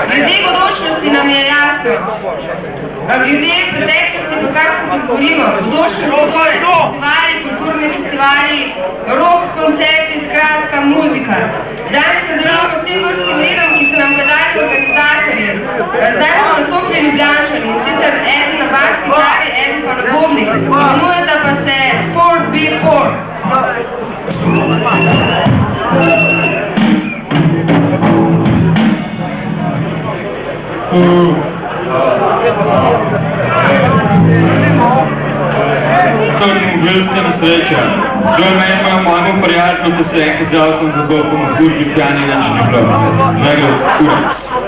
Glede bodočnosti nam je jasno. Glede preteklosti pa kako se dogovorimo. Bodočnosti torej festivali, kulturni festivali, rock, koncerti, skratka, muzika. Danes nadaljujemo s tem vrstnim redom, ki so nam ga dali organizatorji. Zdaj bomo nastopili Ljubljančani in sicer eden na bas kitari, eden pa na bobnih. Imenujeta pa se 4B4. Mobilska nesreča. To je meni moja mojemu prijatelju, ki se je enkrat z avtom zabil po Mahurgi pijani, nič ni bilo. Zdaj gre kurac.